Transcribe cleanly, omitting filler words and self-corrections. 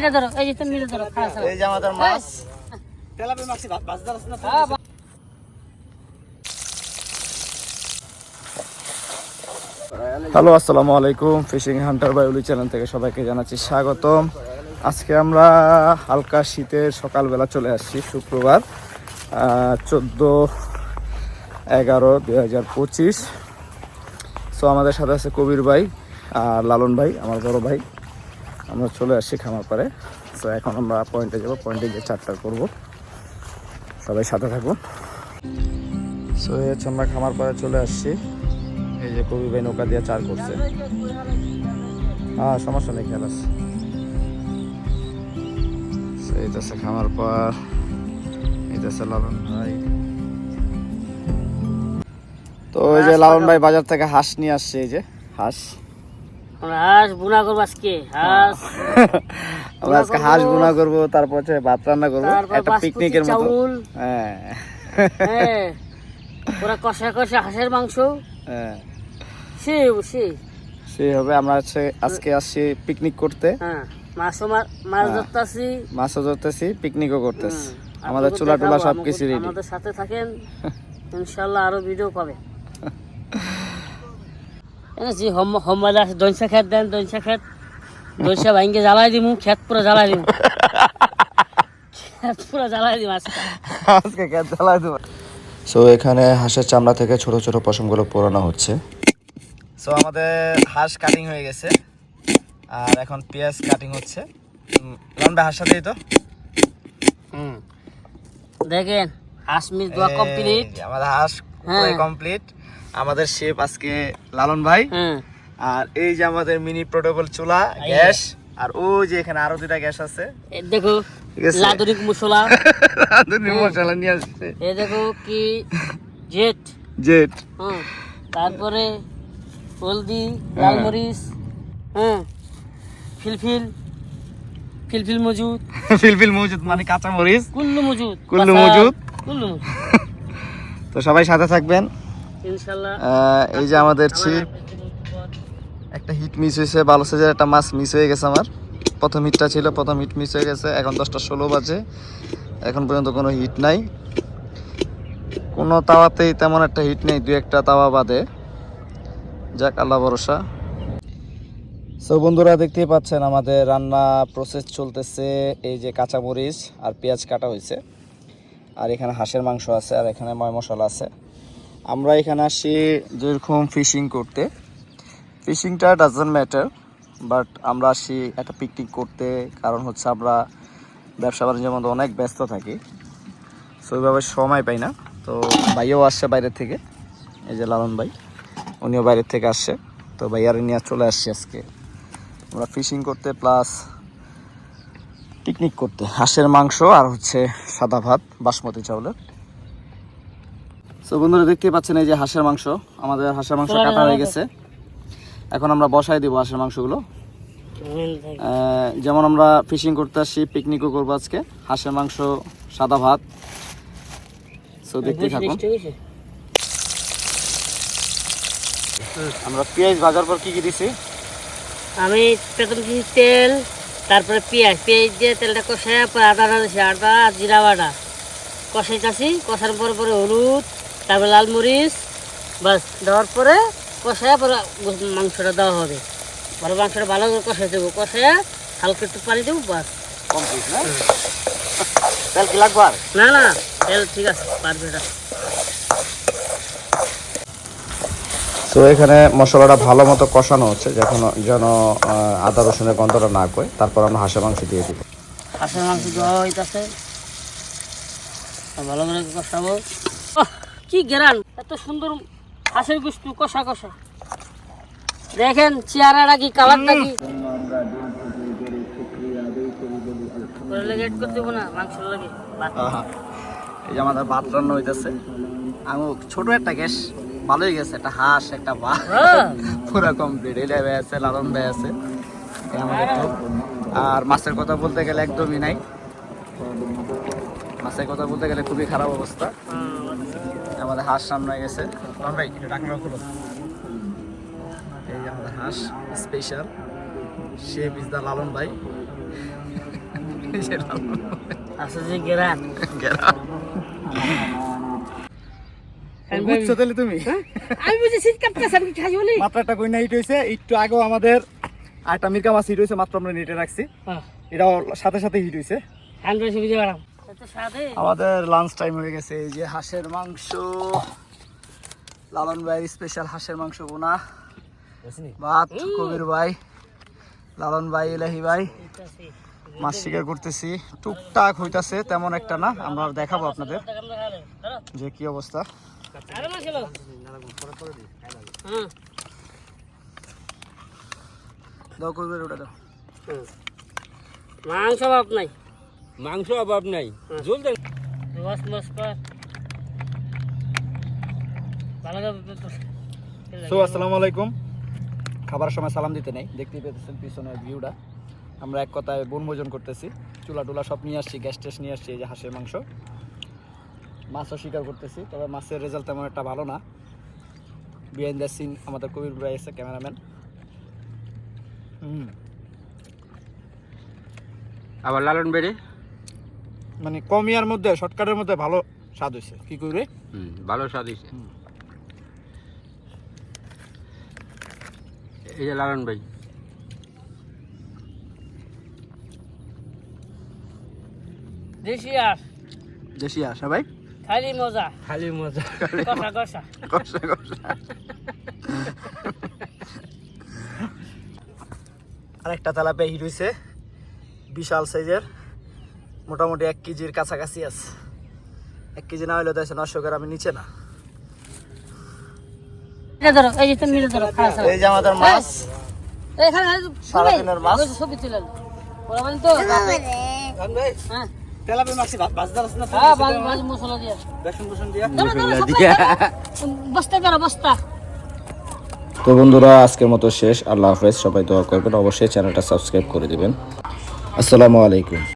এই যে আমাদের মাছ তেলাপিয়া মাছ বাজার আছে না। হ্যালো, আসসালামু আলাইকুম। ফিশিং হান্টার বাই উলি চ্যানেল থেকে সবাইকে জানাচ্ছি স্বাগতম। আজকে আমরা হালকা শীতের সকালবেলা চলে আসছি, শুক্রবার 14/11/2025। সো আমাদের সাথে আছে কবির ভাই আর লালন ভাই, আমার বড় ভাই। আমরা চলে আসছি খামার পাড়ে। সো এখন আমরা পয়েন্টে যাবো, পয়েন্টে গিয়ে চারটা করবো। সবাই সাথে থাকুন। সো এই হচ্ছে আমরা খামার পাড়ে চলে আসছি। এই যে কবি ভাই নৌকা দিয়ে চার করছে। হ্যাঁ, সমস্যা নেই, খেয়াল আছে। এইটাছে খামার পাড়, এইটাছে লালন ভাই। তো ওই যে লালন ভাই বাজার থেকে হাঁস নিয়ে আসছে। এই যে হাঁস বুনা করবো আজকে। আমরা আজকে হাঁস বুনা করবো, তারপর হচ্ছে ভাত রান্না করবো, একটা পিকনিকের মতো। হ্যাঁ, পুরা কষা কষা হাঁসের মাংস। হ্যাঁ, সে হবে। আমরা আজকে আসছি পিকনিক করতে। মাছও ধরতেছি, পিকনিকও করতেছি। আমাদের চুলা টুলা সবকিছু রেডি। আমাদের সাথে থাকেন, ইনশাআল্লাহ আরো ভিডিও পাবে। এনেছি হোমবালে আছে, দইনসা খেত দেন, দইনসা খেত। দইনসা ভাঙ্গে জ্বালাই দিমু, খেত পুরো জ্বালাই দিমু, খেত পুরো জ্বালাই দিমু আজকে খেত জ্বালাই দিমু। সো এখানে হাঁসের চামড়া থেকে ছোট ছোট পশমগুলো পোড়ানো হচ্ছে। সো আমাদের হাঁস কাটিং হয়ে গেছে, আর এখন পেঁয়াজ কাটিং হচ্ছে। লম্বা হাঁস সাথেই তো দেখেন হাঁস মিস দোয়া কমপ্লিট। আমাদের হাঁস কমপ্লিট। আমাদের শেফ আজকে লালন ভাই। আর এই যে আমাদের মিনি পোর্টেবল চুলা, গ্যাস। আর ওই যে এখানে আরো দুটা গ্যাস আছে, দেখো আধুনিক মশলা। আধুনিক মশলা নিয়ে আসছে। এই দেখো কি জেট জেট। তারপরে হলদি, লাল মরিচ, ফিলফিল ফিলফিল মজুদ। ফিলফিল মজুদ মানে কাঁচা মরিচ। কুল্লু মজুদ, কুল্লু মজুদ। কুল্লু মজুদ। তো সবাই সাথে থাকবেন ইনশাআল্লাহ। এই যে আমাদের ছিপ, একটা হিট মিস হয়েছে, ভালো সাইজের একটা মাছ মিস হয়ে গেছে। আমার প্রথম হিটটা ছিল, প্রথম হিট মিস হয়ে গেছে। এখন 10:16 বাজে, এখন পর্যন্ত কোনো হিট নাই। কোনো তাওয়াতেই তেমন একটা হিট নেই, দু একটা তাওয়া বাদে। যাক, আল্লাহ ভরসা। সো বন্ধুরা, দেখতেই পাচ্ছেন আমাদের রান্না প্রসেস চলতেছে। এই যে কাঁচামরিচ আর পেঁয়াজ কাটা হয়েছে, আর এখানে হাঁসের মাংস আছে, আর এখানে ময় মশলা আছে। আমরা এখানে আসি যেরকম ফিশিং করতে। ফিশিংটা ডাজন্ট ম্যাটার, বাট আমরা আসি একটা পিকনিক করতে। কারণ হচ্ছে আমরা ব্যবসা বাণিজ্যের মধ্যে অনেক ব্যস্ত থাকি, সো ওইভাবে সময় পাই না। তো ভাইও আসছে বাইরের থেকে, এই যে লালন ভাই, উনিও বাইরের থেকে আসছে। তো ভাইয়ার নিয়ে চলে আসছি আজকে আমরা ফিশিং করতে, প্লাস পিকনিক করতে। হাঁসের মাংস আর হচ্ছে সাদা ভাত বাসমতি চাউলের। তো বন্ধুরা, দেখতেই পাচ্ছেন এই যে হাঁসের মাংস। আমাদের হাঁসের মাংস কাটা হয়ে গেছে, এখন আমরা বসাই দিব হাঁসের মাংসগুলো। যেমন আমরা ফিশিং করতে আসছি, পিকনিকও করবো আজকে। হাঁসের মাংস, সাদা ভাত। সো দেখতেই থাকুন। আমরা পেঁয়াজ ভাজার পর কি কি দিছি? আমি প্রথম দিয়েছি তেল, তারপরে পেঁয়াজ দিয়ে তেলটা কষাই, আদা দিয়েছি, আদা জিরা বাটা কষাইতেছি। কষার পরে পরে হলুদ, তারপরে লাল মরিচ, বাস দেওয়ার পরে কষায় পরে মাংসটা দেওয়া হবে। ভালো মাংসটা ভালো করে কষাই দেবো, কষায় হালকা একটু পানি দেবো, বাস কমপ্লিট। না তেল কি লাগবে? না না, তেল ঠিক আছে, পারবে এটা। তো এখানে মশলাটা ভালো মতো কষানো হচ্ছে, যেন আদা রসুনের গন্ধটা না কয়। তারপর আমরা হাঁসের মাংস দিয়ে দিব। হাঁসের মাংস দেওয়া হইতেছে, ভালো করে কষাবো। কি গ্রান, এত সুন্দর হাঁসের গুস্তু, কষা কষা। দেখেন চেহারাটা কি, কালারটা কি। এই যে আমাদের ভাত রান্না হইতেছে। আমি ছোট একটা গ্যাস ভালোই গেছে, একটা হাঁস, একটা ভাত পুরো কমপ্লিট। এই ভাই আছে, লালন ভাই আছে আমাদের তো। আর মাছের কথা বলতে গেলে একদমই নাই। মাছের কথা বলতে গেলে খুবই খারাপ অবস্থা। আমাদের হাঁস সামনে হয়ে গেছে। লালন ভাই এটা ডাকনা খুলো। এই যে আমাদের হাঁস স্পেশাল, শেফ ইজ দা লালন ভাই। আছে যে গেরান বুঝছো তাহলে তুমি আমি বুঝি শীত কাঁপতেছে আমি খাই বলি মাত্রাটা কই না হিট হয়েছে একটু আগেও আমাদের আরেকটা মিরকা মাছ হিট হয়েছে মাত্র আমরা নেটে রাখছি হ্যাঁ এটাও সাথে সাথে হিট হয়েছে আমরা সুবিধা পারাম এত স্বাদে আমাদের লাঞ্চ টাইম হয়ে গেছে এই যে হাঁসের মাংস লালন ভাই স্পেশাল হাঁসের মাংস বোনা ভাত কবির ভাই লালন ভাই ইলাহি ভাই মাছ শিকার করতেছি টুকটাক হইতাছে তেমন একটা না আমরা দেখাবো আপনাদের যে কি অবস্থা আরে না ছিল হ্যাঁ দাও কবির ওটা দাও মাংস অভাব নাই মাংস অভাব নাই ঝোল দেন বস বস কর ভালো সো আসসালামু আলাইকুম খাবার সময় সালাম দিতে নেই দেখতেই পেতেছেন পিছনের ভিউটা আমরা এক কথায় বনভোজন করতেছি চুলা টুলা সব নিয়ে আসছি গ্যাস টেস নিয়ে আসছি এই যে হাঁসের মাংস মাছও শিকার করতেছি তবে মাছের রেজাল্ট তেমন একটা ভালো না বিহাইন্ড দ্য সিন আমাদের কবির ভাই আছে ক্যামেরাম্যান আবার লালন বেড়ে মানে কমিয়ার মধ্যে শর্টকাটের মধ্যে ভালো স্বাদ হয়েছে কি করবে ভালো স্বাদ হয়েছে এই যে লালন ভাই দেশি আর দেশি হাঁস ভাই খালি মজা খালি মজা কষা কষা কষা কষা আরেকটা তেলাপিয়া হিট হয়েছে বিশাল সাইজের মোটামুটি 1 কেজির কাছাকাছি আছে 1 কেজি না হলে তো আছে 900 গ্রামের নিচে না এটা ধরো এই যে তুমি এটা ধরো খাস এই যে আমাদের মাছ এখানে সারাদিনের মাছ ছবি তুলে ওরা মানে তো হ্যাঁ তেলাপিয়া মাছ বাজদার আছে না হ্যাঁ বাজ মশলা দিয়ে বেসন বেসন দিয়া বস্তা করো বস্তা তো বন্ধুরা আজকের মতো শেষ আল্লাহ হাফেজ সবাই দোয়া করবেন অবশ্যই চ্যানেলটা সাবস্ক্রাইব করে দিবেন আসসালামু আলাইকুম